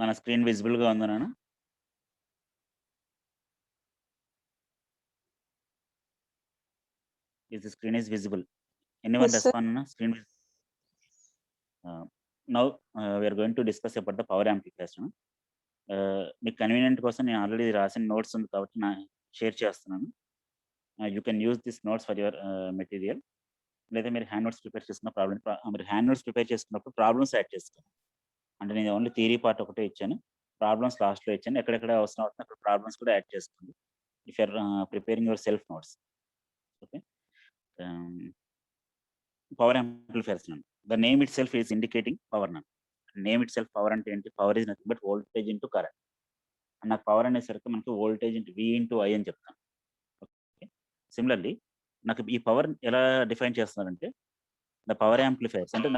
మన స్క్రీన్ విజిబుల్‌గా ఉందా నాన్న? Is the screen is visible? Anyone Yes, sir. respond, Nana? Screen uh, now we are going to discuss about the power amplifiers. No? మీకు convenient కోసం నేను already రాసిన notes ఉంది కాబట్టి షేర్ చేస్తున్నాను. You can use this notes for your material. లేదా మీరు hand notes prepare చేసుకున్న మీరు హ్యాండ్ నోట్స్ ప్రిపేర్ చేసుకున్నప్పుడు ప్రాబ్లమ్స్ యాడ్ చేసుకోండి. అంటే నేను ఓన్లీ థియరీ పార్ట్ ఒకటే ఇచ్చాను. ప్రాబ్లమ్స్ లాస్ట్‌లో ఇచ్చాను. ఎక్కడెక్కడ అవసరం అవుతుందో అక్కడ ప్రాబ్లమ్స్ కూడా యాడ్ చేసుకోండి. If you are preparing your self notes. Okay. Power amplifiers నన్ను. The name itself is indicating power నన్ను. నేమ్ ఇట్ సెల్ఫ్ పవర్ అంటే ఏంటి? Power is nothing but voltage into current. నాకు పవర్ అనేసరికి మనకి voltage into V into I అని చెప్తాను. Okay. Similarly నాకు ఈ పవర్ ఎలా డిఫైన్ చేస్తున్నారంటే ద పవర్ యాంప్లిఫైయర్స్ అంటే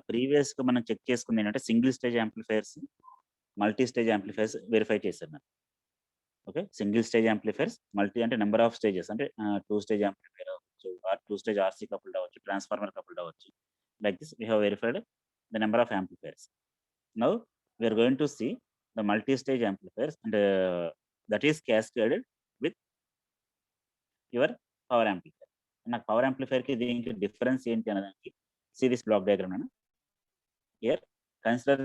ప్రీవియస్‌గా మనం చెక్ చేసుకుంది ఏంటంటే single stage amplifiers, multi stage amplifiers verify చేశాను నేను. Okay. Single stage amplifiers, multi అంటే నంబర్ ఆఫ్ స్టేజెస్ అంటే 2 స్టేజ్ యాంప్లిఫైయర్ అవ్వచ్చు, ఆర్ 2 స్టేజ్ ఆర్‌సి కపుల్డ్ అవ్వచ్చు, ట్రాన్స్‌ఫార్మర్ కపుల్డ్ అవ్వచ్చు. Like this, we have verified the number of amplifiers. Now, we are going to see the multi-stage amplifiers, and that is cascaded with your power amplifier. నాకు power amplifier కి దీనికి difference ఏంటి అనడానికి see this block diagram అన్న. Here, consider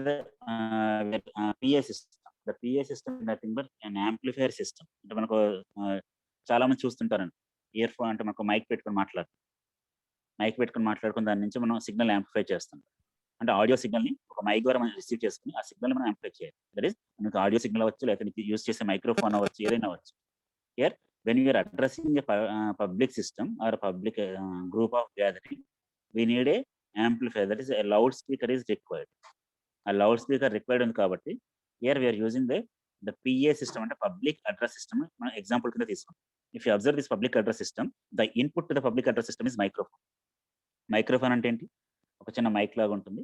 the PA system. The PA system is nothing but an amplifier system. అంటే మనకు చాలా మంది చూస్తుంటారండి. ఇయర్ ఫోన్ అంటే మనకు మైక్ పెట్టుకొని మాట్లాడుకుని దాని నుంచి మనం సిగ్నల్ యాంప్లిఫై చేస్తాం. అంటే ఆడియో సిగ్నల్‌ని ఒక మైక్ ద్వారా మనం రిసీవ్ చేసుకొని, ఆ సిగ్నల్‌ని మనం యాంప్లిఫై చేయాలి. దట్ ఈస్ మనకు ఆడియో సిగ్నల్ అవ్వచ్చు, లేకపోతే నీకు యూజ్ చేసే మైక్రోఫోన్ అవ్వచ్చు, ఏదైనా అవ్వచ్చు. Here when you are addressing a public system or public group of gathering, we need a amplifier. That is a loudspeaker is required. ఆ లౌడ్ స్పీకర్ రిక్వైర్డ్ ఉంది కాబట్టి here we are using the PA system అంటే public address system మనం example కింద తీసుకుంటాం. If you observe this public address system, the input to the public address system is microphone. Microphone అంటే ఏంటి? ఒక చిన్న మైక్ లాగా ఉంటుంది.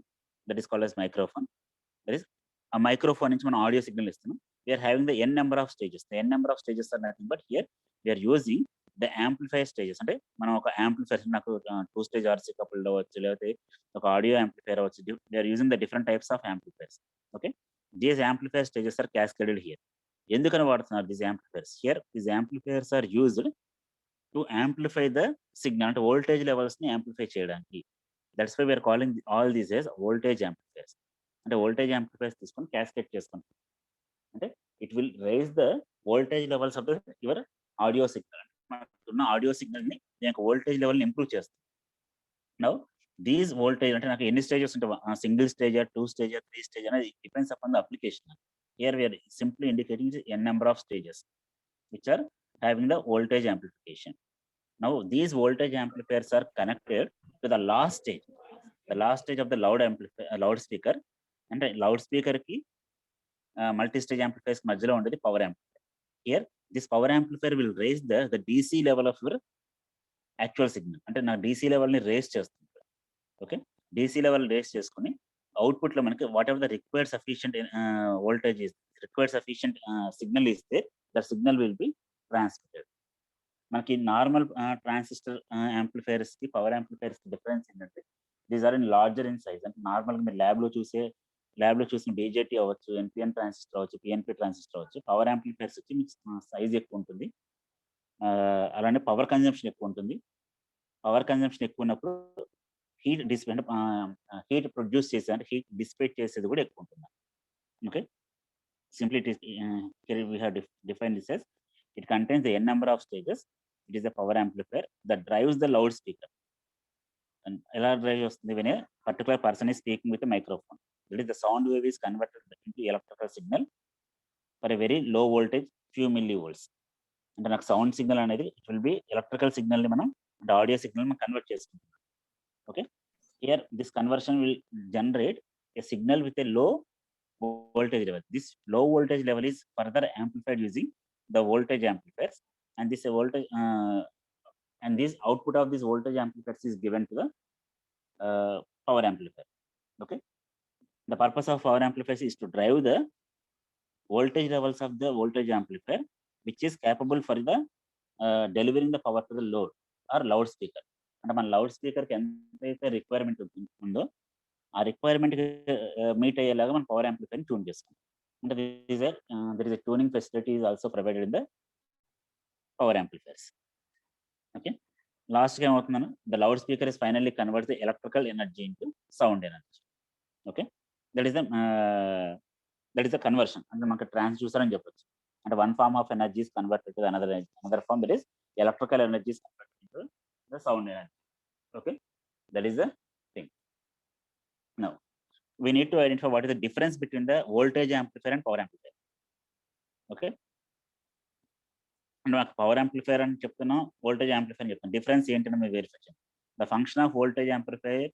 That is called as microphone. That is ఆ మైక్రోఫోన్ నుంచి మనం ఆడియో సిగ్నల్ ఇస్తున్నాం. We are having the n number of stages. The n number of stages are nothing but here we are using the amplifier stages. అంటే మనం ఒక amplifier నాకు 2 stage RC coupled అవ్వచ్చు, లేకపోతే ఒక ఆడియో యాంప్లిఫైయర్ అవ్వచ్చు. We are using the different types of amplifiers. Okay. These amplifier stages are cascaded here. ఎందుకని వాడుతున్నారు these amplifiers? Here these amplifiers are used to amplify the signal అంటే voltage లెవెల్స్‌ని amplify చేయడానికి. That's why we are calling all these as voltage amplifiers. అంటే voltage amplifiers తీసుకొని cascade చేసుకుంటాం. అంటే it will rise the voltage levels of the your audio signal. మనకున్న audio సిగ్నల్‌ని దీని యొక్క వోల్టేజ్ లెవెల్‌ని ఇంప్రూవ్ చేస్తుంది. నౌ దీస్ వోల్టేజ్ అంటే నాకు ఎన్ని స్టేజెస్ ఉంటాయి? సింగిల్ స్టేజా, 2 స్టేజా, 3 స్టేజ్ అనేది depends upon the application. Here we are simply indicating n number of stages which are having the voltage amplification. Now these voltage amplifiers are connected to the last stage of the loudspeaker. అంటే loudspeaker కి multi stage amplifiers మధ్యలో ఉండేది power amplifier. Here this power amplifier will rise the DC level of your actual signal. అంటే నా DC level ని raise చేస్తుంది. Okay. DC level raise చేసుకొని output లో మనకి whatever the required sufficient voltage is required sufficient signal ఇస్తే the signal will be transmitted. మనకి normal transistor amplifiers కి పవర్ యాంప్లిఫైయర్స్ కి డిఫరెన్స్ ఏంటంటే these are in larger in size. అంటే నార్మల్‌గా మీరు ల్యాబ్‌లో చూసిన బీజేటీ అవ్వచ్చు, ఎన్‌పిఎన్ ట్రాన్సిస్టర్ అవ్వచ్చు, పిఎన్‌పి ట్రాన్సిస్టర్ అవ్వచ్చు. పవర్ యాంప్లిఫైయర్స్ వచ్చి మీకు సైజ్ ఎక్కువ ఉంటుంది. అలానే పవర్ కన్జంప్షన్ ఎక్కువ ఉంటుంది. పవర్ కన్జంప్షన్ ఎక్కువ ఉన్నప్పుడు హీట్ డిసిపేట్ అంటే హీట్ ప్రొడ్యూస్ చేసే అంటే హీట్ డిసిపేట్ చేసేది కూడా ఎక్కువ ఉంటుంది. Okay. Simply it is here we have defined this as it contains the n number of stages. It is a power amplifier that drives the loudspeaker. And ఎలా drive చేస్తుంది? when a particular person is speaking with a microphone, that is the sound wave is converted into electrical signal for a very low voltage, few millivolts. అంటే నాకు sound signal అనేది it will be electrical signal ని మనం అంటే audio signal మనం convert చేసుకుంటాం. Okay. Here this conversion will generate a signal with a low voltage level. This low voltage level is further amplified using the voltage amplifiers, and this output of this voltage amplifiers is given to the power amplifier. Okay. The purpose of power amplifiers is to drive the voltage levels of the voltage amplifier, which is capable for the delivering the power to the load or loudspeaker. అంటే మన loud స్పీకర్కి ఎంతైతే requirement ఉందో ఆ requirement meet అయ్యేలాగా మనం power amplifier tune చేసుకుంటాం. And there is a tuning facility is also provided in the power amplifiers. Okay. Last game అవుతున్నాను, the loudspeaker is finally converts the electrical energy into sound energy. Okay. That is the conversion. అంటే మనకు transducer అని చెప్పొచ్చు. అంటే one form of energy is converted to another form, that is electrical energy is converted into the sound energy. Okay. That is the thing. Now we need to identify what is the difference between the voltage amplifier and power amplifier. Okay. అంటే నాకు power amplifier అని చెప్తున్నాం, voltage amplifier అని చెప్తాను. Difference ఏంటని మీరు verify చేయండి. The function of voltage amplifier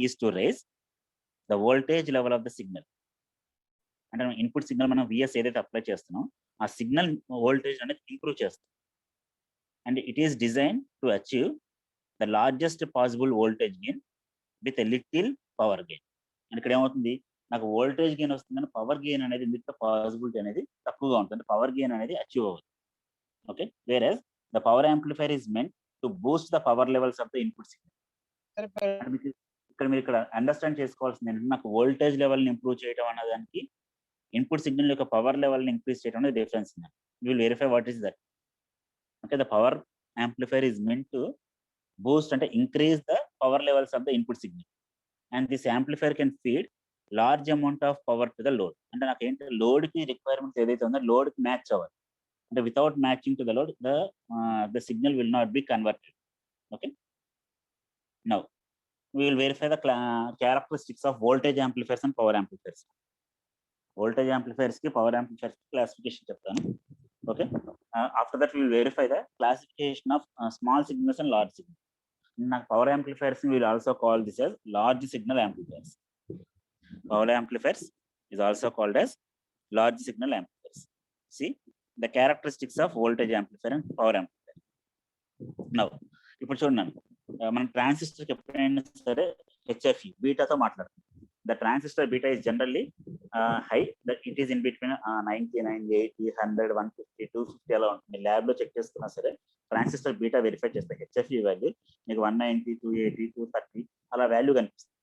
is to raise the voltage level of the signal. అంటే ఇన్పుట్ సిగ్నల్ మనం విఎస్ ఏదైతే అప్లై చేస్తున్నాం ఆ సిగ్నల్ వోల్టేజ్ అనేది ఇంప్రూవ్ చేస్తాం. And it is design to achieve the largest possible voltage gain with a little power gain. And ఇక్కడ ఏమవుతుంది, నాకు వోల్టేజ్ గెయిన్ వస్తుంది కానీ పవర్ గెయిన్ అనేది ఇందులో పాసిబిలిటీ అనేది తక్కువగా ఉంటుంది. పవర్ గెయిన్ అనేది అచీవ్ అవ్వదు. Okay, whereas the power amplifier is meant to boost the power levels of the input signal. ఇక్కడ అండర్స్టాండ్ చేసుకోవాల్సింది ఏంటంటే నాకు వోల్టేజ్ లెవెల్ ని ఇంప్రూవ్ చేయడం అనేదానికి ఇన్పుట్ సిగ్నల్ యొక్క పవర్ లెవెల్ ని ఇంక్రీజ్ చేయడం అనేది difference. You will verify what is that. Okay, the power amplifier is meant to boost అంటే increase the power levels of the input signal, and this amplifier can feed large amount of power to the load. అంటే నాకు ఏంటి, load కి requirements ఏదైతే ఉందో load కి match అవ్వాలి. అంటే without matching to the load, the signal will not be converted. Okay. Now we will verify the characteristics of voltage amplifiers and power amplifiers. Voltage amplifiers ki power amplifiers ki classification చెప్తాను. Okay. After that we will verify the classification of small signals and large signals. Now power amplifiers we will also call this as large signal amplifiers. Power amplifiers is also called as large signal amplifiers. See the characteristics of voltage amplifier and power amplifier. Now ఇప్పుడు చూడండి, మన transistor ఎప్పుడైనా సరే HFE బీటాతో మాట్లాడుతుంది. The transistor beta is generally high, that it is in between 99, 80, 100, 150, 250 అలా ఉంటుంది. Lab లో check చేసుకున్నా సరే ట్రాన్సిస్టర్ బీటా వెరిఫై చేస్తే హెచ్ఎఫ్ఈ వాల్యూ మీకు 190, 280, 230 అలా వాల్యూ కనిపిస్తుంది.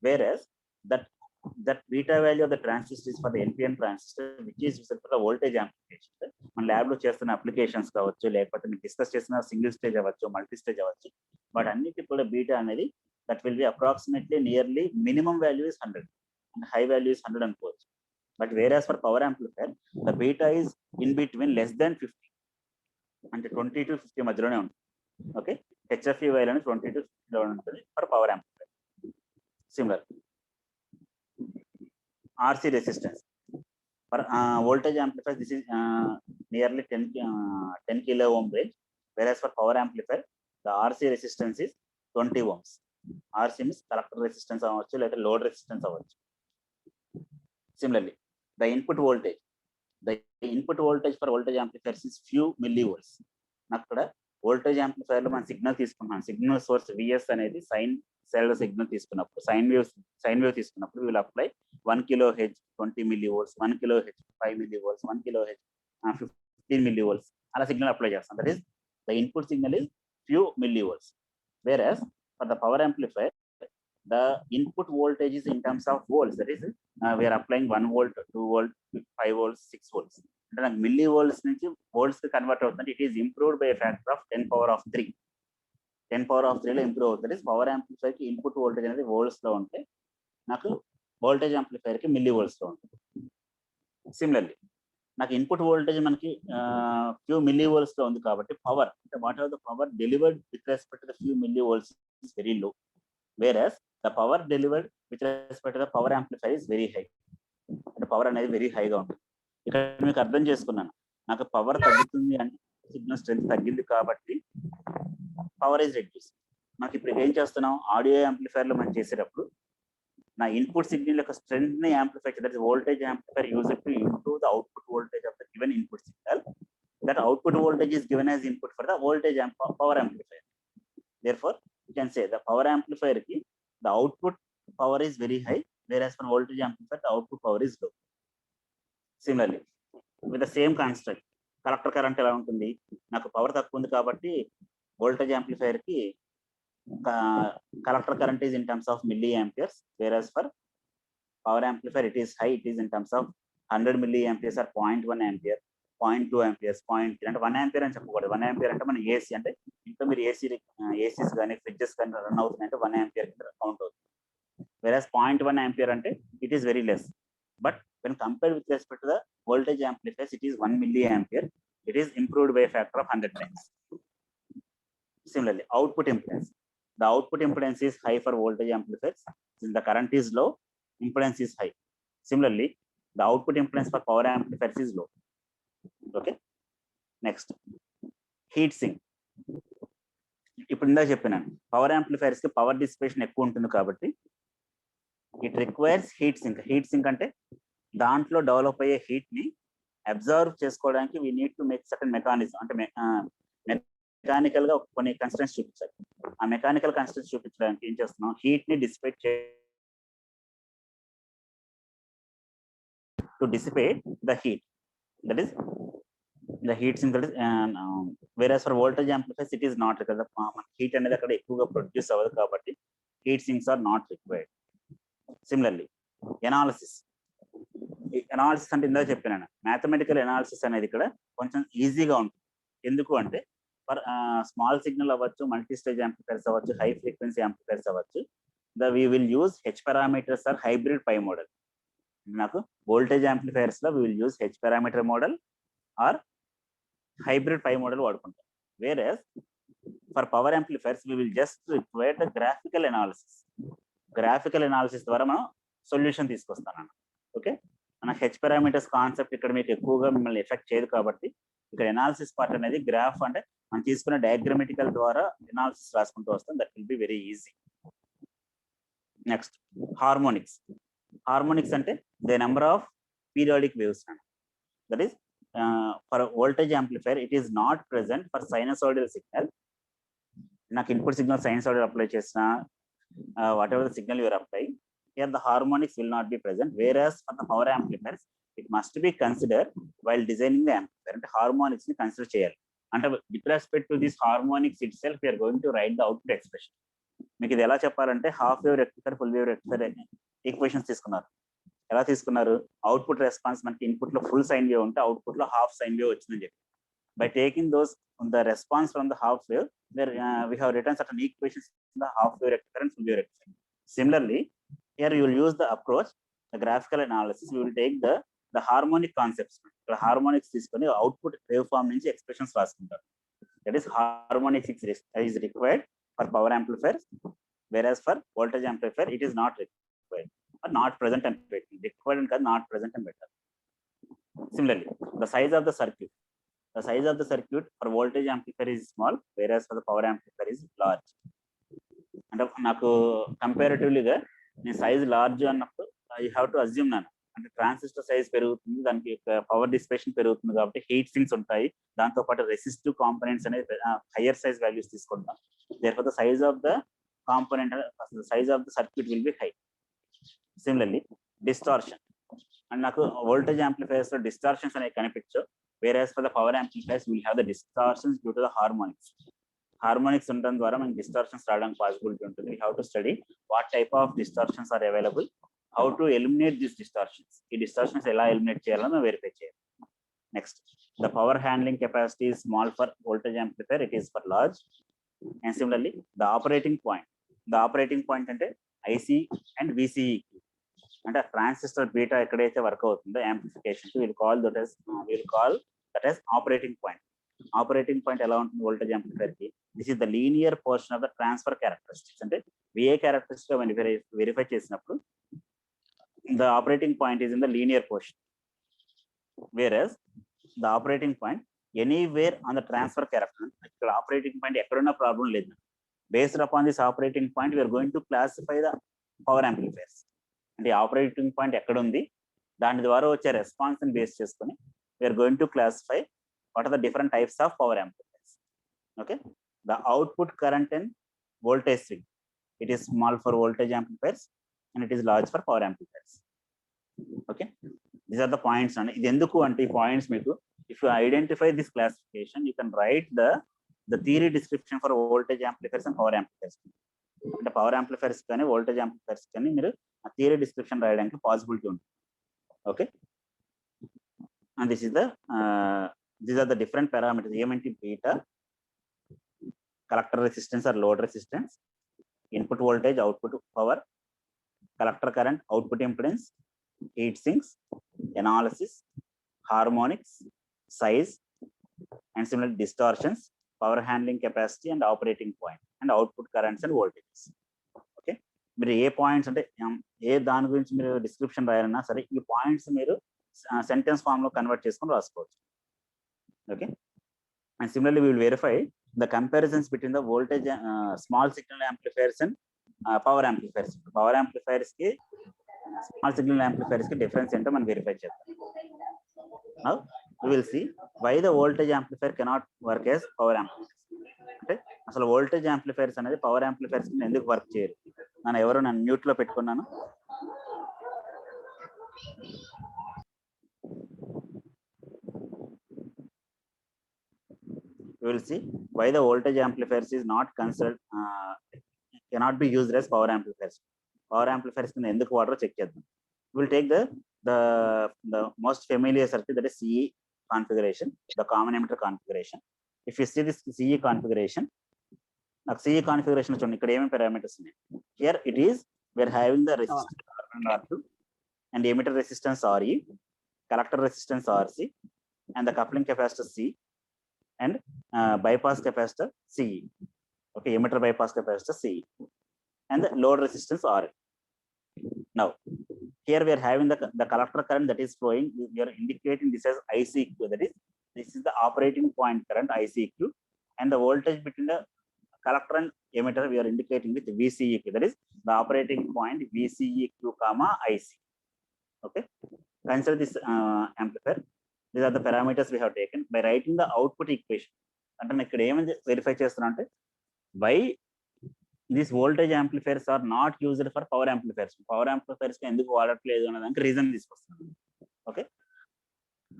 వేరస్ that beta value of the transistor is for the NPN transistor, which is used for the voltage amplification. మన ల్యాబ్ లో చేస్తున్న అప్లికేషన్స్ కావచ్చు, లేకపోతే మీరు డిస్కస్ చేసిన సింగిల్ స్టేజ్ అవ్వచ్చు, మల్టీ స్టేజ్ అవ్వచ్చు, బట్ అన్నిటి కూడా బీటా అనేది that will be approximately nearly minimum value is 100 and high value is 100 అనుకోవచ్చు. But whereas for power amplifier the beta is in between less than 50, అంటే 20 to 50 మధ్యలోనే ఉంటుంది. Okay, HFE value అనేది 20 to 50 లో ఉంటుంది for power amplifier. Similar RC resistance for voltage amplifier, this is nearly 10 kilo ohm range, whereas for power amplifier the RC resistance is 20 ohms. RC means collector resistance avachchu లేదా load resistance avachchu. Similarly the input voltage for voltage amplifiers is few millivolts. అక్కడ voltage amplifier లో మనం signal తీసుకున్నాం, signal source VS అనేది sign cell signal తీసుకున్నప్పుడు sine wave తీసుకున్నప్పుడు will apply 1 kHz 20 millivolts, 1 kHz 5 millivolts, 1 kHz 15 millivolts అలా signal apply చేస్తాం. That is the input signal is few millivolts. Whereas for the power amplifier the input voltage is in terms of volts, that is we are applying 1 volt, 2 volt, 5 volts, 6 volts. అంటే నాకు milli volts నుంచి volts కి convert అవుతుంది. It is improved bi factor of 10 power of 3. 10 power of 3 లో improve అవుతుంది. Power amplifier కి input voltage అనేది volts లో ఉంటే నాకు వోల్టేజ్ యాంప్లిఫైర్ కి మిల్లీ వోల్ట్స్ లో ఉంటుంది. సిమిలర్లీ నాకు ఇన్పుట్ వోల్టేజ్ మనకి ఫ్యూ మిల్లీ వోల్ట్స్ లో ఉంది కాబట్టి పవర్ అంటే what are the power delivered with respect to few millivolts is very low, whereas the power delivered with respect to the power amplifier is very high. అంటే power అనేది very హైగా ఉంటుంది. ఇక్కడ మీకు అర్థం చేసుకున్నాను, నాకు పవర్ తగ్గుతుంది అంటే సిగ్నల్ స్ట్రెంత్ తగ్గింది కాబట్టి పవర్ ఇస్ రెడ్యూస్. మనకి ఇప్పుడు ఏం చేస్తున్నాం, ఆడియో యాంప్లిఫైర్ లో మనం చేసేటప్పుడు నా ఇన్పుట్ సిగ్నల్ యొక్క స్ట్రెంత్ ని యాంప్లిఫై చేయాలి. Voltage amplifier used to improve the output voltage of the given input signal. That output voltage is given as input for the voltage power amplifier. Therefore you can say the power amplifier ki the output power is very high, whereas for voltage amplifier the output power is low. Similarly with the same construct collector current ఎలా ఉంటుంది, నాకు power తక్కువ ఉంది కాబట్టి voltage amplifier కి collector current is in terms of milliamperes, whereas for power amplifier it is high, it is in terms of 100 milliamperes or 0.1 ampere, 0.2 amperes, 0.3 అంటే 1 ampere అని చెప్పకూడదు. 1 ఆంపియర్ అంటే మన ఏసీ అంటే ఇంట్లో మీరు ఏసీస్ కానీ ఫ్రిడ్జెస్ కానీ రన్ అవుతున్నాయంటే 1 ఆంపియర్ కింద కౌంట్ అవుతుంది. whereas 0.1 ampere అంటే it is very less, but when compared with respect to the voltage amplifiers it is 1 milliampere. It is improved by a factor of 100 times. Similarly, output impedance, the output impedance is high for voltage amplifiers. Since the current is low, impedance is high. Similarly, the output impedance for power amplifiers is low. Okay, next, heat sink. ఇప్పుడు ఇందాక చెప్పినాను power amplifiers కి power dissipation ఎక్కువ ఉంటుంది కాబట్టి it requires heat sink. Heat sink అంటే దాంట్లో develop అయ్యే హీట్ ని అబ్జర్వ్ చేసుకోవడానికి we need to make certain mechanism. అంటే మెకానికల్ గా కొన్ని కన్స్టెంట్స్ చూపించాలి. ఆ మెకానికల్ కన్స్టెంట్స్ చూపించడానికి ఏం చేస్తున్నాం, హీట్ ని dissipate to dissipate the heat, that is the heat sink. That is whereas for voltage amplifiers it is not, because heat అనేది అక్కడ ఎక్కువగా ప్రొడ్యూస్ అవ్వదు కాబట్టి heat sinks are not required. Similarly, analysis అంటే ఇందాక చెప్పినాను మ్యాథమెటికల్ అనాలిసిస్ అనేది ఇక్కడ కొంచెం ఈజీగా ఉంటుంది. ఎందుకు అంటే ఫర్ స్మాల్ సిగ్నల్ అవ్వచ్చు, మల్టీ స్టేజ్ యాంప్లిఫైర్స్ అవ్వచ్చు, హై ఫ్రీక్వెన్సీ యాంప్లిఫైర్స్ అవ్వచ్చు, we will use h parameters or hybrid pi model. నాకు వోల్టేజ్ యాంప్లిఫైర్స్ లో we will use h parameter model or hybrid pi model వాడుకుంటాం. whereas for power amplifiers we will just require the graphical analysis ద్వారా మనం solution తీసుకొస్తాను. Okay, మన H parameters concept ఇక్కడ మీకు ఎక్కువగా మిమ్మల్ని ఎఫెక్ట్ చేయదు కాబట్టి ఇక్కడ ఎనాలిసిస్ పార్ట్ అనేది గ్రాఫ్ అంటే మనం తీసుకున్న డయాగ్రమెటికల్ ద్వారా ఎనాలిసిస్ రాసుకుంటూ వస్తాం. That will be very easy. Next, harmonics అంటే the number of periodic waves. That is for a voltage amplifier it is not present for sinusoidal signal. నాకు ఇన్పుట్ సిగ్నల్ సైనసాయిడల్ అప్లై చేసిన whatever the signal you are applying, here the harmonics will not be present. Whereas for the power amplifiers it must be considered while designing the amplifier. అంటే harmonics ని consider చేయాలి. అంటే with respect to this harmonics itself we are going to write the output expression. మీకు ఇది ఎలా చెప్పాలంటే half wave rectifier, full wave rectifier equations తీసుకున్నారు. ఎలా తీసుకున్నారు, అవుట్పుట్ రెస్పాన్స్ మనకి ఇన్పుట్ లో ఫుల్ సైన్ వేవ్ ఉంటే అవుట్పుట్ లో హాఫ్ సైన్ వేవ్ వచ్చిందని చెప్పి by taking those the response from the half wave there we have written certain equations in the half wave rectifier and full wave rectifier. Similarly, here you will use the approach, the graphical analysis. We will take the harmonic concepts. ఇక్కడ harmonics తీసుకొని output wave form నుంచి expressions రాసుకుంటారు. That is harmonics is required for power amplifiers, whereas for voltage amplifier it is not required. Not present and required and not present and better. Similarly, the size of the circuit for voltage amplifier is small, whereas for the power amplifier is large. అంటే నాకు కంపారిటివ్లీగా నేను size large అన్నప్పుడు I have to assume అంటే transistor size పెరుగుతుంది, దానికి power dissipation పెరుగుతుంది కాబట్టి heat sinks ఉంటాయి, దాంతో పాటు రెసిస్టివ్ కాంపోనెంట్స్ అనేది హయ్యర్ సైజ్ వాల్యూస్ తీసుకుంటాం. therefore the size of the component, the size of the circuit will be high. Similarly, distortion, and నాకు voltage amplifiers లో distortions అనేవి కనిపించవు, whereas for the power amplifiers we will have the distortions due to the harmonics ఉండడం ద్వారా మనకి distortions రావడానికి possibility ఉంటుంది. We have to study what type of distortions are available, how to eliminate these distortions. ఈ distortions ఎలా eliminate చేయాలో మనం verify చేయాలి. Next, the power handling capacity is small for voltage amplifier, it is for large. And similarly, the operating point అంటే IC and VCE అంటే transistor beta ఎక్కడైతే work అవుతుందో amplification will call that as operating point ఎలా ఉంటుంది voltage amplifier కి, this is the linear portion of the transfer characteristics. అంటే VA characteristic verify చేసినప్పుడు the operating point is in the linear portion, whereas the operating point anywhere on the transfer character. ఇక్కడ operating point ఎక్కడున్నా problem లేదు. Based upon this operating point we're going to classify the power amplifiers. అంటే operating point ఎక్కడుంది దాని ద్వారా వచ్చే response ని base చేసుకొని we're going to classify what are the different types of power amplifiers. Okay, the output current and voltage swing, it is small for voltage amplifiers and it is large for power amplifiers. Okay, these are the points అండి. ఇది ఎందుకు అంటే ఈ points మీకు if you identify this classification you can write the theory description for voltage amplifiers and power amplifiers. అంటే power amplifiers కానీ voltage amplifiers కానీ మీరు ఆ థియరీ డిస్క్రిప్షన్ రాయడానికి పాసిబిలిటీ ఉంటుంది. Okay, this is the these are the different parameters AM into beta, collector resistance or load resistance, input voltage, output power, collector current, output impedance, heat sinks, analysis, harmonics, size, and similar distortions, power handling capacity and operating point, and output currents and voltages. Okay, మీరు ఏ points అంటే ఏ దాని గురించి మీరు description రాయాలన్నా సరే ఈ points మీరు sentence form లో convert చేసుకొని రాసుకోవచ్చు. Okay, and similarly we will verify the comparisons between the voltage small signal amplifiers and power amplifiers. Power amplifiers ki small signal amplifiers ki difference ఏంటో మనం వెరిఫై చేద్దాం. Now we will see why the voltage amplifier cannot work as power amplifiers. అంటే అసలు voltage amplifiers అనేది power amplifiers ఎందుకు work చేయరు. నన్ను mute లో పెట్టుకున్నాను. We will see why the voltage amplifiers is not considered cannot be used as power amplifiers. Power amplifiers కింద ఎందుకు వాడరో చెక్ చేద్దాం. We will take the most familiar circuit, that is CE configuration, the common emitter configuration. If you see this CE configuration, నాకు CE configuration చూడండి, ఇక్కడ ఏమేమి parameters ఉన్నాయి. Here it is, we are having the resistance R1 R2 and emitter resistance RE, collector resistance RC, and the coupling capacitor C, and bypass capacitor CE. Okay, emitter bypass capacitor CE, and the load resistance RL. Now here we are having the collector current that is flowing. We are indicating this as ICQ, that is this is the operating point current ICQ, and the voltage between the collector and emitter we are indicating with VCEQ, that is the operating point VCEQ comma IC. Okay, consider this amplifier. These are the parameters we have taken by writing the output equation. అంటే నేను ఇక్కడ ఏమని verify చేస్తున్నా అంటే why these voltage amplifiers are not used for power amplifiers. Power amplifiers కి ఎందుకు వాడట్లేదు అనే దానికి రీజన్ తీసుకొస్తున్నాను. Okay,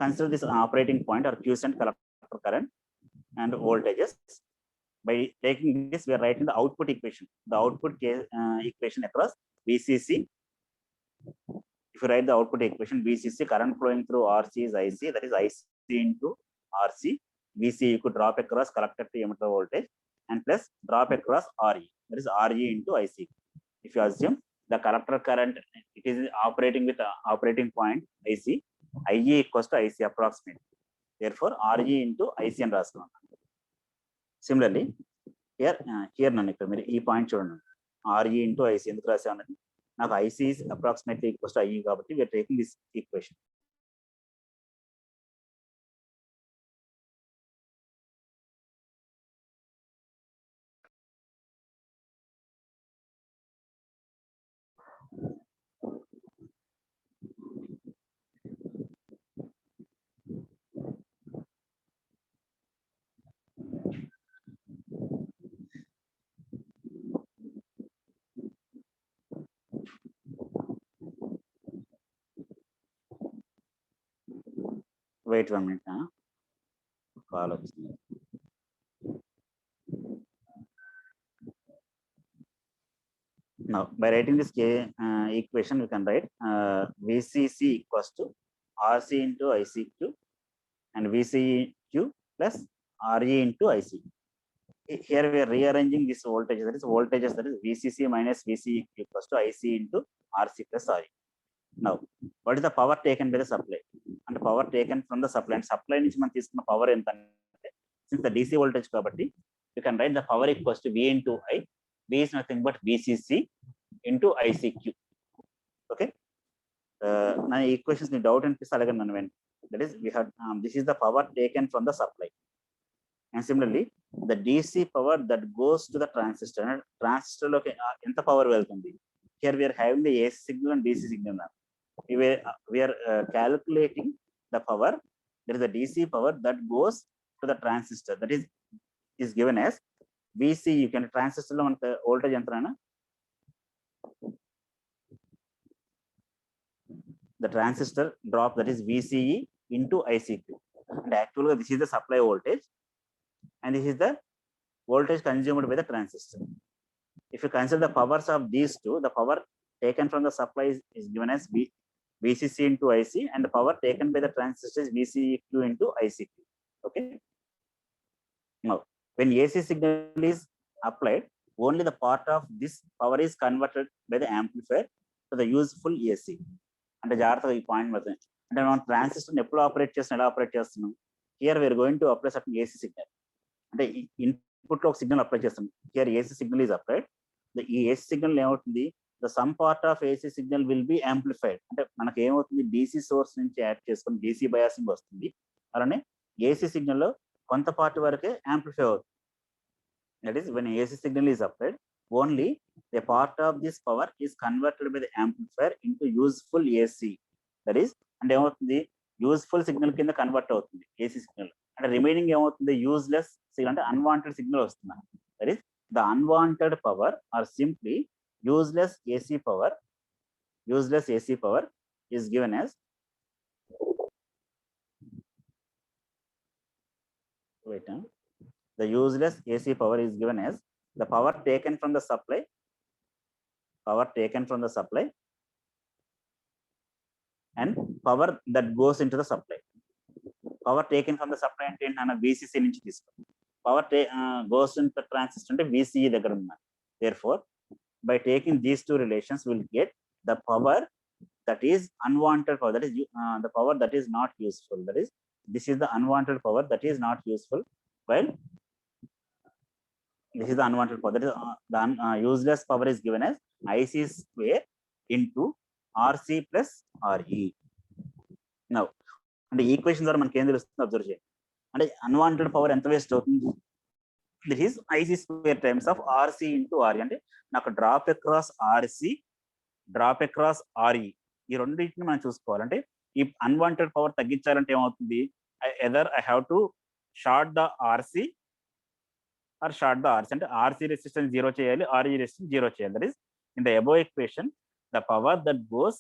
consider this operating point or quiescent collector current and voltages. By taking this, we are writing the output equation. The output equation across VCC. If you write the output equation, VCC current flowing through RC is IC, that is IC into RC. VC you could drop across collector to emitter voltage, and plus drop across RE, that is RE into IC. If you assume the collector current, it is operating with operating point IC, IE equals to IC approximately. Therefore RE into IC and రాసుకున్నాను. Similarly here నన్ను ఇక్కడ మీరు ఈ point చూడండి, RE into IC ఎందుకు రాసామన్నది, నాకు IC is approximately equals to IE కాబట్టి we are taking this equation. Wait 1 minute. Call వచ్చింది. Now by writing this equation we can write VCC equals to RC into ICQ and VCQ plus RE into IC. Here we are rearranging this voltage, that is voltages, that is VCC minus VCQ equals to IC into RC plus RE. Now what is the power taken by the supply? And power taken from the supply, and supply నుంచి మనం తీసుకున్న power ఎంత అంటే, since the DC voltage కాబట్టి you can write the power equals to V into I. V is nothing but VCC into ICQ. Okay, నా equations ని doubt అనిపిస్తే అలాగే నన్ను వెంట, that is we have this is the power taken from the supply, and similarly the DC power that goes to the transistor. And transistor లోకి ఎంత power వెళ్తుంది, here we are having the AC signal and DC signal. We are calculating the power, there is a DC power that goes to the transistor, that is given as VC. You can transistor లో మనకు voltage ఎంతనా, the transistor drop, that is VCE into ICQ, and actually this is the supply voltage and this is the voltage consumed by the transistor. If you consider the powers of these two, the power taken from the supply is given as V, VCC into IC, and the power taken by the transistor is VCQ into ICQ. Okay. Now, when AC signal is applied, only the part of this power is converted by the amplifier to the useful AC. అంటే జాగ్రత్తగా ఈ point మాత్రం అంటే మనం transistor ఎప్పుడు operate చేస్తున్నాం, ఎలా operate చేస్తున్నాం. Here we're going to apply certain AC signal. అంటే ఇన్పుట్ లో ఒక సిగ్నల్ అప్లై చేస్తాం. Here AC signal is applied. ఈ ఏసీ సిగ్నల్ ఏమవుతుంది, the some part of AC signal will be amplified. అంటే మనకి ఏమవుతుంది, డీసీ సోర్స్ నుంచి యాడ్ చేసుకొని డీసీ బయాసింగ్ వస్తుంది. అలానే ఏసీ సిగ్నల్ లో కొంత పార్ట్ వరకే యాంప్లిఫై అవుతుంది. That is when AC signal is applied, only a part of this power is converted by the amplifier into useful AC. That is, అంటే ఏమవుతుంది, యూస్ఫుల్ సిగ్నల్ కింద convert అవుతుంది ఏసీ సిగ్నల్. అంటే remaining ఏమవుతుంది, useless signal అంటే unwanted signal వస్తుంది. That is the unwanted power or simply useless AC power. Useless AC power is given as the useless AC power is given as the power taken from the supply. Power taken from the supply and power that goes into the supply. Power taken from the supply అంటే ఏంటన్నా VCC నుంచి తీసుకోండి. Power goes into the transistor అంటే VCE దగ్గర ఉన్నారు. Therefore, by taking these two relations, we'll get the power that is unwanted power. That is the power that is not useful. That is, this is the unwanted power that is not useful, while this is the unwanted power. That is the useless power is given as IC square into RC plus RE. Now, అంటే equation ద్వారా మనకి ఏం తెలుస్తుంది observe చేయండి. అంటే unwanted power ఎంత waste అవుతుంది, this is IC square times of RC into RE. అంటే నాకు drop across RC, drop across RE, ఈ రెండింటిని మనం చూసుకోవాలంటే ఈ అన్వాంటెడ్ పవర్ తగ్గించాలంటే ఏమవుతుంది, either I have to short the RC or short the RC. అంటే RC రెసిస్టెన్స్ 0 చేయాలి, RE రెసిస్టెన్స్ 0 చేయాలి. That is in the above equation, the power that goes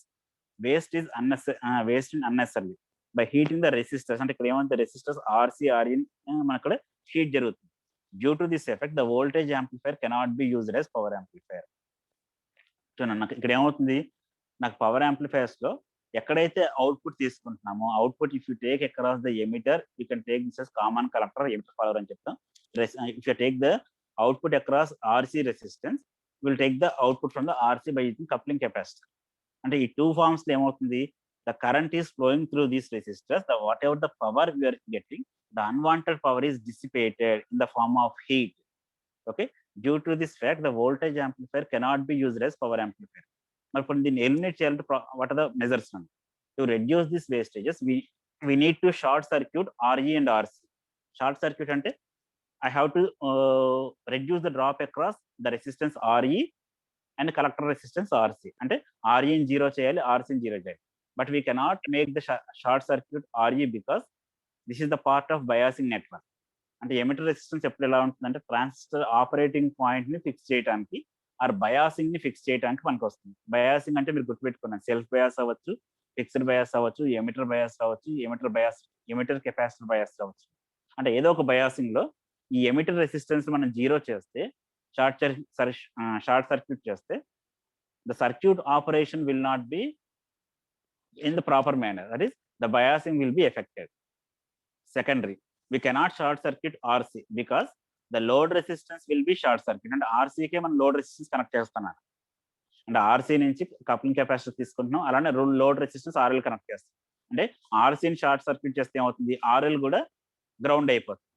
waste is unnecessarily by heating the resistors. అంటే ఇక్కడ ఏమంటే resistors RC RE మన అక్కడ heat జరుగుతుంది. Due to this effect, the voltage amplifier cannot be used as power amplifier. So నాకు ఇక్కడ ఏమవుతుంది, నాకు పవర్ యాంప్లిఫైర్స్ లో ఎక్కడైతే అవుట్పుట్ తీసుకుంటున్నామో output if you take across the emitter, you can take this as common collector emitter follower అని చెప్తాం. If you take the output across RC resistance, will take the output from the RC by using coupling capacitor. అంటే ఈ two forms లో ఏమవుతుంది, the current is flowing through these resistors, the whatever the power we are getting, the unwanted power is dissipated in the form of heat. Okay, due to this fact, the voltage amplifier cannot be used as power amplifier. మరి ఇప్పుడు దీన్ని eliminate చేయాలంటే what are the measures? To reduce these wastages, we need to short circuit RE and RC. Short circuit అంటే I have to reduce the drop across the resistance RE and collector resistance RC. అంటే RE ని 0 చేయాలి, RC ని 0 చేయాలి. But we cannot make the short circuit RE because this is the part of biasing network. అంటే emitter resistance ఎప్పుడు ఎలా ఉంటుందంటే transistor operating point ని ఫిక్స్ చేయడానికి ఆర్ బయాసింగ్ ని ఫిక్స్ చేయడానికి మనకు వస్తుంది. బయాసింగ్ అంటే మీరు గుర్తుపెట్టుకున్నాను, సెల్ఫ్ బయాస్ అవ్వచ్చు, ఫిక్స్డ్ బయాస్ అవ్వచ్చు, ఎమిటర్ బయాస్ అవ్వచ్చు, ఎమిటర్ కెపాసిటర్ బయాస్ అవ్వచ్చు. అంటే ఏదో ఒక బయాసింగ్ లో ఈ ఎమిటర్ రెసిస్టెన్స్ మనం 0 చేస్తే, షార్ట్ సర్క్యూట్ చేస్తే, the circuit operation will not be in the proper manner. That is the biasing will be affected. Secondary, we cannot short circuit RC because the load resistance will be short circuit. అంటే RCకే మనం load resistance connect చేస్తున్నాం. అంటే RC నుంచి coupling capacitor తీసుకుంటున్నాం, అలానే load resistance RL connect చేస్తాం. అంటే RCని short circuit చేస్తే ఏమవుతుంది, RL కూడా గ్రౌండ్ అయిపోతుంది.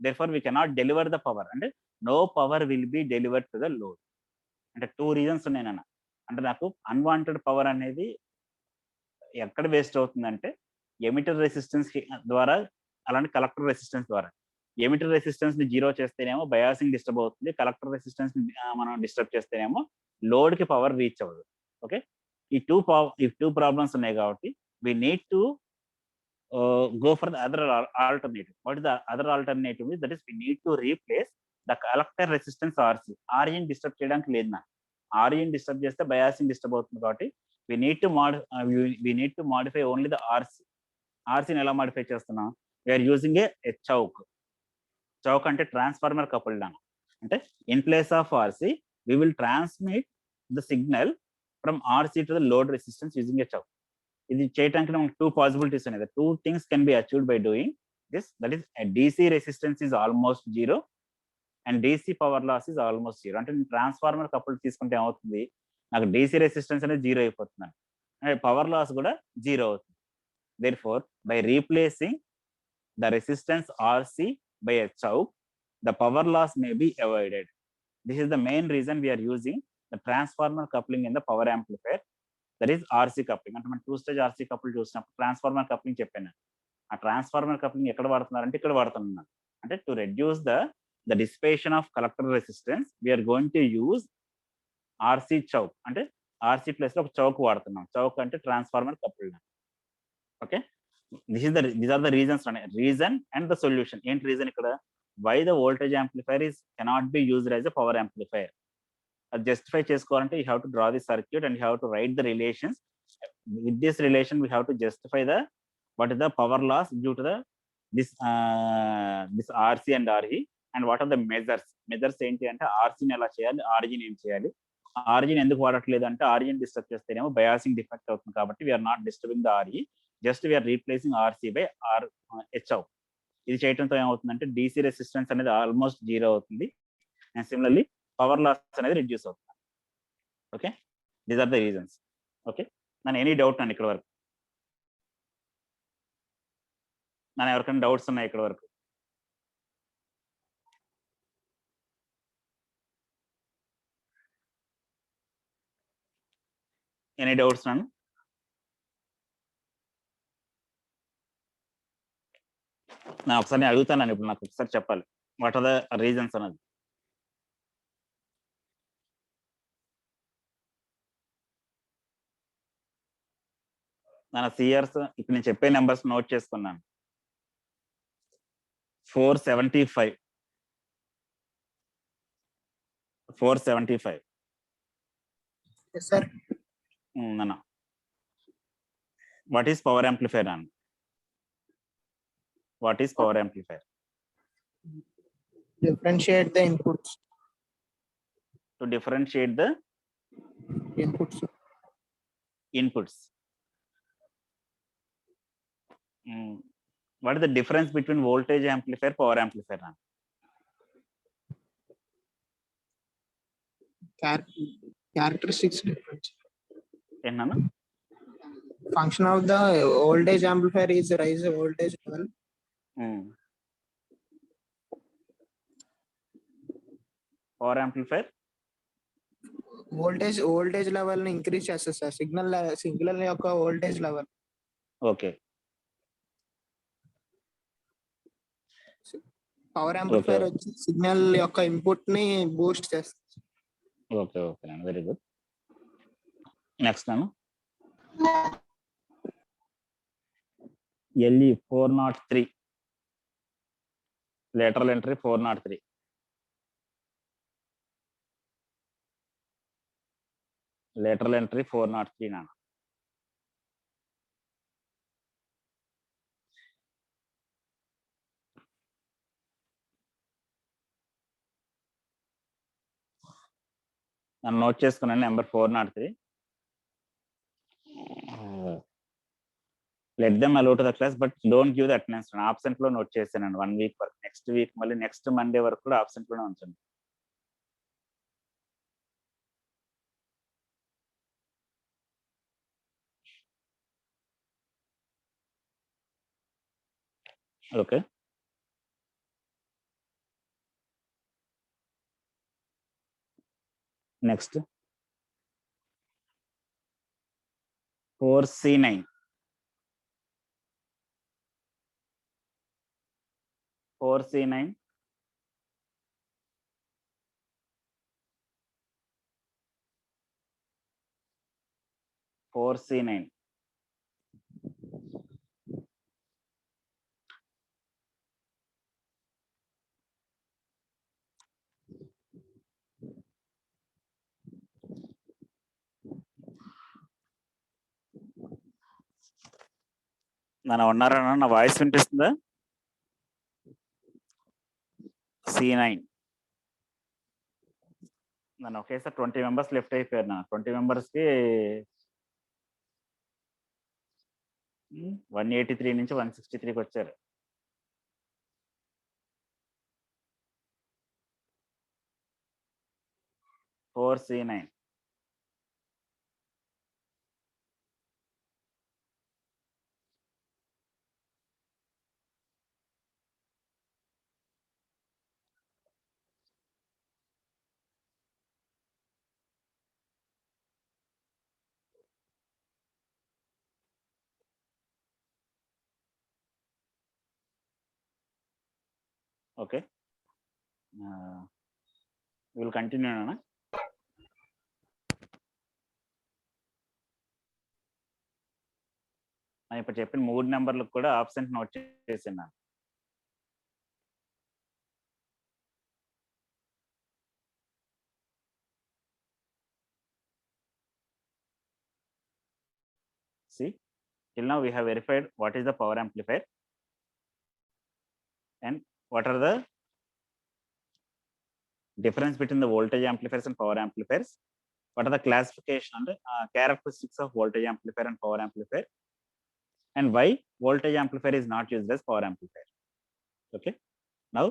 Therefore, we cannot deliver the power. అంటే no power will be delivered to the load. అంటే 2 reasons ఉన్నాయన్న. అంటే నాకు అన్వాంటెడ్ పవర్ అనేది ఎక్కడ వేస్ట్ అవుతుందంటే ఎమిటర్ రెసిస్టెన్స్ ద్వారా, అలాంటి కలెక్టర్ రెసిస్టెన్స్ ద్వారా. ఎమిటర్ రెసిస్టెన్స్ ని 0 చేస్తేనేమో బయాసింగ్ డిస్టర్బ్ అవుతుంది, కలెక్టర్ రెసిస్టెన్స్ ని మనం డిస్టర్బ్ చేస్తేనేమో లోడ్ కి పవర్ రీచ్ అవ్వదు. ఓకే, ఈ టూ ప్రాబ్లమ్స్ ఉన్నాయి కాబట్టి we need to go for the other alternative. What is the other alternative? That is, we need to replace the collector resistance RC. RE ని disturb చేయడానికి లేదు నాకు. RE ని disturb చేస్తే బయాసింగ్ డిస్టర్బ్ అవుతుంది కాబట్టి we need to modify only the RC. RC ని ఎలా మాడిఫై చేస్తున్నాం? We are using a choke. Choke అంటే ట్రాన్స్ఫార్మర్ కపుల్డ్ అన్న. అంటే in place of RC, we will transmit the signal from RC to the load resistance using a choke. ఇది చేయడానికి మనకు 2 possibilities ఉన్నాయి. 2 things can be achieved by doing this. That is DC resistance is almost 0 and DC power loss is almost 0. అంటే నేను transformer couple తీసుకుంటే ఏమవుతుంది, నాకు DC resistance అనేది 0 అయిపోతుంది అండ్ పవర్ లాస్ కూడా 0 అవుతుంది. Therefore, by replacing the resistance RC by a choke, the power loss may be avoided. This is the main reason we are using the transformer coupling in the power amplifier. That is RC coupling. అంటే మనం 2-stage RC couple చూసినప్పుడు transformer coupling చెప్పాను. ఆ transformer coupling ఎక్కడ వాడుతున్నారంటే ఇక్కడ వాడుతున్నాను. అంటే to reduce the dissipation of collector resistance, we are going to use RC choke. అంటే RC ప్లేస్ లో ఒక చౌక్ వాడుతున్నాం. చౌక్ అంటే transformer coupled. Okay, these are the reason and the solution. ఏంటి రీజన్ ఇక్కడ, why the voltage amplifier cannot be used as a power amplifier. అది justify చేసుకోవాలంటే you have to draw the circuit and you have to write the relations. With this relation we have to justify what is the power loss due to this RC and RE, and what are the measures ఏంటి అంటే RCని ఎలా చేయాలి, RGని ఏం చేయాలి. RGని ఎందుకు వాడట్లేదు అంటే RGని డిస్టర్బ్ చేస్తేనేమో బయాసింగ్ డిఫెక్ట్ అవుతుంది కాబట్టి we're not disturbing the RE, just we're replacing RC by HO. ఇది చేయడంతో ఏమవుతుందంటే DC రెసిస్టెన్స్ అనేది ఆల్మోస్ట్ 0 అవుతుంది అండ్ సిమిలర్లీ పవర్ లాస్ అనేది రిడ్యూస్ అవుతుంది. Okay, these are the reasons. Okay, నన్ను ఎనీ డౌట్ అండి ఇక్కడ వరకు? నన్ను ఎవరికైనా డౌట్స్ ఉన్నాయి ఇక్కడ వరకు? ఎనీ డౌట్స్ నన్ను? నేను ఒకసారి అడుగుతాను, ఇప్పుడు నాకు ఒకసారి చెప్పాలి వాట్ ఆర్ ద రీజన్స్ అన్నది. నా సిఆర్స్ ఇప్పుడు నేను చెప్పే నెంబర్స్ నోట్ చేసుకున్నాను. 475 Yes, sir. నాన్న, వాట్ ఈస్ పవర్ యాంప్లిఫైర్ నాన్న? What is power amplifier? Differentiate the inputs. To differentiate the inputs. What is the difference between voltage amplifier, power amplifier నాన్న? Characteristics difference. ఏంటన్నా? Function of the voltage amplifier is raise the voltage level. Power amplifier voltage level ని increase చేస్తుంది sir. Signal యొక్క voltage level. Okay, power amplifier వచ్చి signal యొక్క input ని Boost చేస్తుంది. Okay okay, very good. Next నాన్న, LE 403 lateral entry 403. lateral entry 403 నాన్న. నన్ను నోట్ చేసుకున్నాను number 403. Let them allow to the class but don't give the attendance. Absent లో note చేశానండి 1 వీక్ వరకు. నెక్స్ట్ వీక్ మళ్ళీ నెక్స్ట్ మండే వరకు కూడా ఆబ్సెంట్ లోనే ఉంచండి. Okay, next 4C9. 4C9 4C9 నన్ను ఉన్నారా? నా వాయిస్ వినిపిస్తుందా? C9 నన్ను ఒకేసారి 20 మెంబర్స్ లెఫ్ట్ అయిపోయారు. నా 20 మెంబర్స్ కి 183 నుంచి 163కి వచ్చారు. C9. Okay. We will continue, Nana. నేను ఇప్పుడు చెప్పిన 3 నెంబర్లకు కూడా ఆబ్సెంట్ నోట్ చేసాను. See, till now we have verified what is the power amplifier and what are the difference between the voltage amplifiers and power amplifiers. What are the classification and characteristics of voltage amplifier and power amplifier, and why voltage amplifier is not used as power amplifier. Okay, now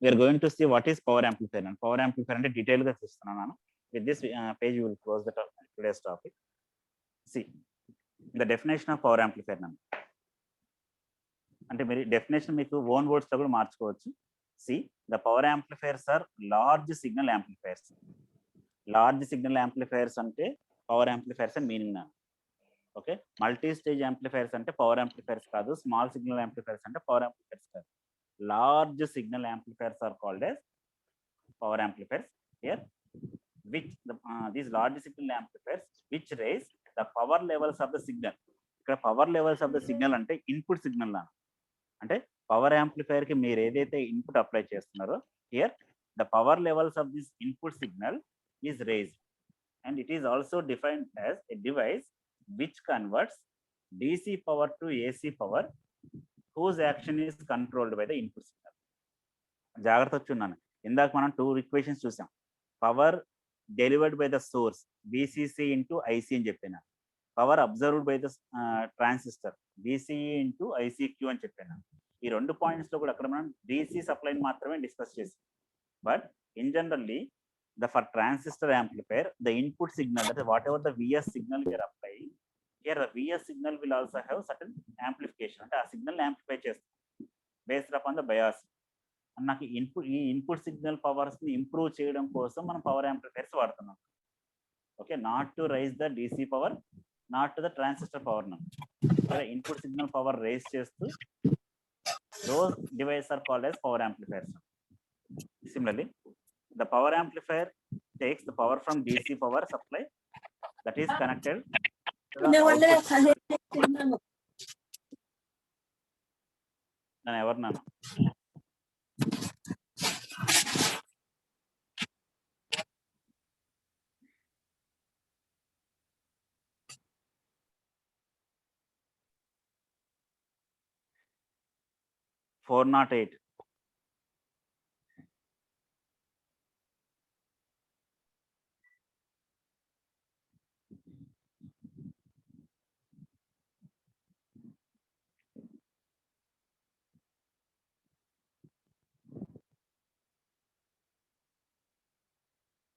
we are going to see what is power amplifier, and power amplifier ante detail ga chustunanu. With this page we will close the today's topic. See the definition of power amplifier nanu ante mere definition meeku own words lo kuda marchukovachu. See, the power amplifiers are large signal amplifiers. Large signal amplifiers ante power amplifiers and meaning na. Okay, multi stage amplifiers ante power amplifiers kaadu, small signal amplifiers ante power amplifiers kaadu. Large signal amplifiers are called as power amplifiers. Here which these large signal amplifiers which raise the power levels of the signal. ఇక్కడ power levels of the signal అంటే input signal నా, అంటే power amplifier కి మీరు ఏదైతే input apply చేస్తున్నారో, here the power levels of this input signal is raised and it is also defined as a device which converts DC power to AC power whose action is controlled by the input signal. జాగ్రత్త వచ్చున్నాను, ఇందాక మనం 2 equations చూసాం. Power delivered by the source BCC into IC అని చెప్పిన, power observed by the transistor BCE into ICQ అని చెప్పిన. ఈ 2 points లో కూడా అక్కడ మనం DC సప్లైని మాత్రమే డిస్కస్ చేసాం. But in generally for transistor amplifier the input signal, that whatever the VS signal you're applying, here the VS signal will also have certain amplification, అంటే ఆ సిగ్నల్ యాంప్లిఫై చేస్తాం based upon the bias. నాకు input signal powers ని improve చేయడం కోసం మనం power amplifiers వాడుతున్నాం. Okay, not to raise the DC power, not to the transistor power. Input signal power raise చేస్తూ those devices are called as power amplifiers. Similarly, the power amplifier takes the power from DC power supply that is connected to the output. Nanu ever nanu $408.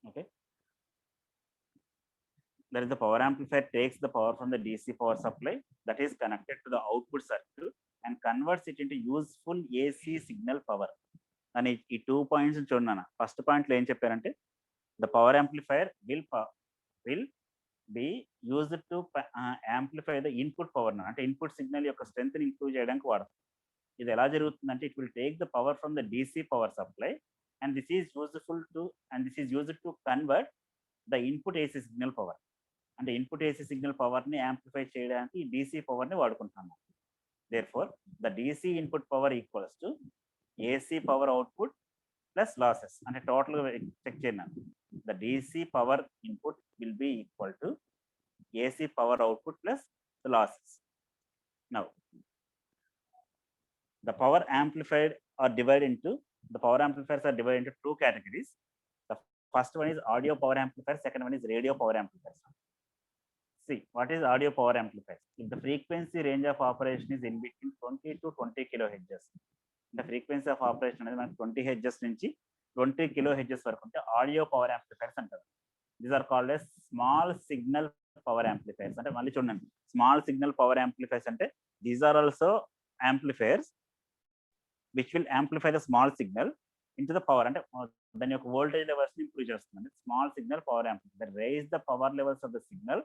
Okay, that is the power amplifier takes the power from the DC power supply that is connected to the output circuit and converts it into useful AC signal power. అని ఈ 2 points చూడన్నా. First పాయింట్లో ఏం చెప్పారంటే the power amplifier will be used to amplify the input power, అంటే input signal యొక్క strength ని improve చేయడానికి వాడతాం. ఇది ఎలా జరుగుతుందంటే it will take the power from the DC power supply and this is used to convert the input AC signal power, అంటే input AC signal power ని యాంప్లిఫై చేయడానికి DC పవర్ ని వాడుకుంటున్నాము. Therefore, the DC input power equals to AC power output plus losses. And total check cheyna, the DC power input will be equal to AC power output plus the losses. Now, the power amplifiers are divided into 2 categories. The first one is audio power amplifier, second one is radio power amplifier. See, what is audio power amplifier? If the frequency range of operation is in between 20 to 20 kilohertz, the frequency of operation అనేది మనకి 20 hertz నుంచి 20 kilohertz వరకు ఉంటే audio power amplifiers అంటారు. These are called as small signal power amplifiers. అంటే మళ్ళీ చూడండి, small signal power amplifiers అంటే these are also amplifiers which will amplify the small signal into the power. అంటే దాని యొక్క వోల్టేజ్ లెవెల్స్ ని ఇంప్రూవ్ చేస్తుంది. Small signal power amplifier that raise the power levels of the signal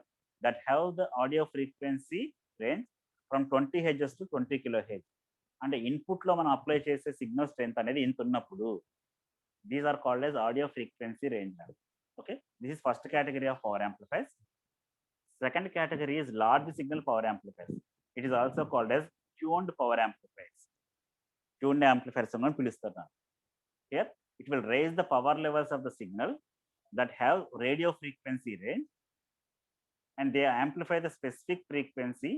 that have the audio frequency range from 20 hertz to 20 kilohertz. అంటే input లో మనం apply చేసే signal strength అనేది ఇంత ఉన్నప్పుడు these are called as audio frequency range. Okay, this is first category of power amplifiers. Second category is large signal power amplifiers. It is also called as tuned power amplifiers. Tuned amplifiers అని పిలుస్తారు. Here it will raise the power levels of the signal that have radio frequency range and they amplify the specific frequency.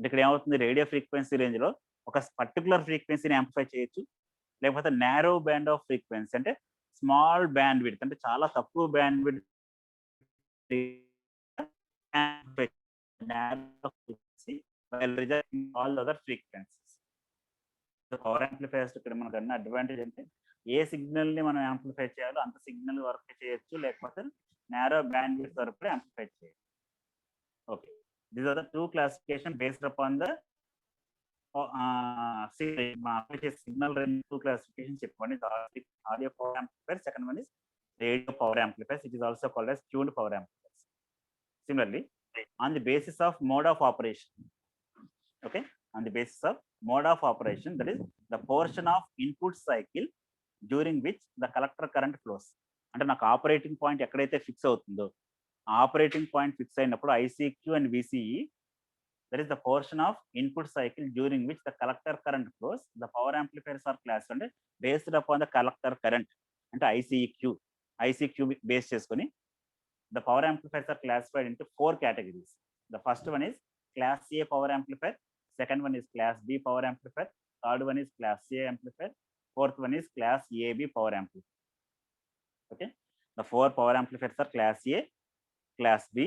ఇక్కడ ఏమవుతుంది, radio frequency range లో ఒక particular ఫ్రీక్వెన్సీని amplify చేయొచ్చు, లేకపోతే narrow band off frequency అంటే స్మాల్ బ్యాండ్ విడ్త్ అంటే చాలా తక్కువ band width all other frequencies. Power amplifiers ఇక్కడ మనకు అన్న అడ్వాంటేజ్ అంటే ఏ సిగ్నల్ ని మనం యాంప్లిఫై చేయాలో అంత సిగ్నల్ వరకు చేయొచ్చు, లేకపోతే నారో బ్యాండ్ విడ్త్ వరకు యాంప్లిఫై చేయొచ్చు. Okay, these are the two classification based upon the signal range. Two classification చెప్పండి, audio power amplifier, second one is radio power amplifiers. It is also called as tuned power amplifiers. Similarly, on the basis of mode of operation, okay, on the basis of mode of operation, that is the portion of input cycle during which the collector current flows. అంటే నాకు operating point ఎక్కడైతే fix అవుతుందో operating point fix అయినప్పుడు ICQ and VCE, that is the portion of input cycle during which the collector current flows. The power amplifiers are classed అంటే based upon the collector current అంటే ఐసీక్యూ base చేసుకొని the power amplifiers are classified into 4 categories. The first one is class A power amplifier, second one is class B power amplifier, third one is class A amplifier, fourth one is class AB power amplifier. Okay, the 4 power amplifiers are class A, class B,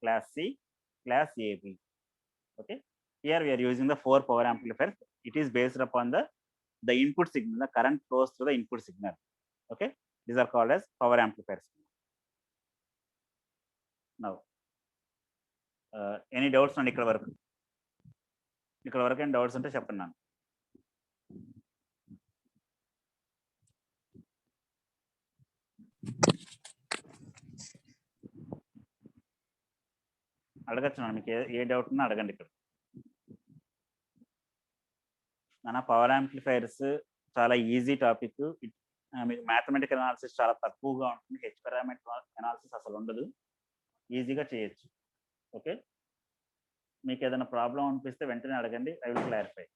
class C, class AB. Okay, here we are using the 4 power amplifiers. It is based upon the input signal, the current flows through the input signal. Okay, these are called as power amplifiers. Now any doubts on ఇక్కడ వరకు ఏం doubts ఉంటే చెప్పండి. నాకు అడగచ్చు, మీకు ఏ doubt ఉన్నా అడగండి. ఇక్కడ మన పవర్ యాంప్లిఫైర్స్ చాలా ఈజీ టాపిక్. మీకు మ్యాథమెటికల్ అనాలిసిస్ చాలా తక్కువగా ఉంటుంది, హెచ్ పారామీటర్ అనాలిసిస్ అసలు ఉండదు, ఈజీగా చేయొచ్చు. ఓకే, మీకు ఏదైనా ప్రాబ్లం అనిపిస్తే వెంటనే అడగండి, ఐ విల్ క్లారిఫై.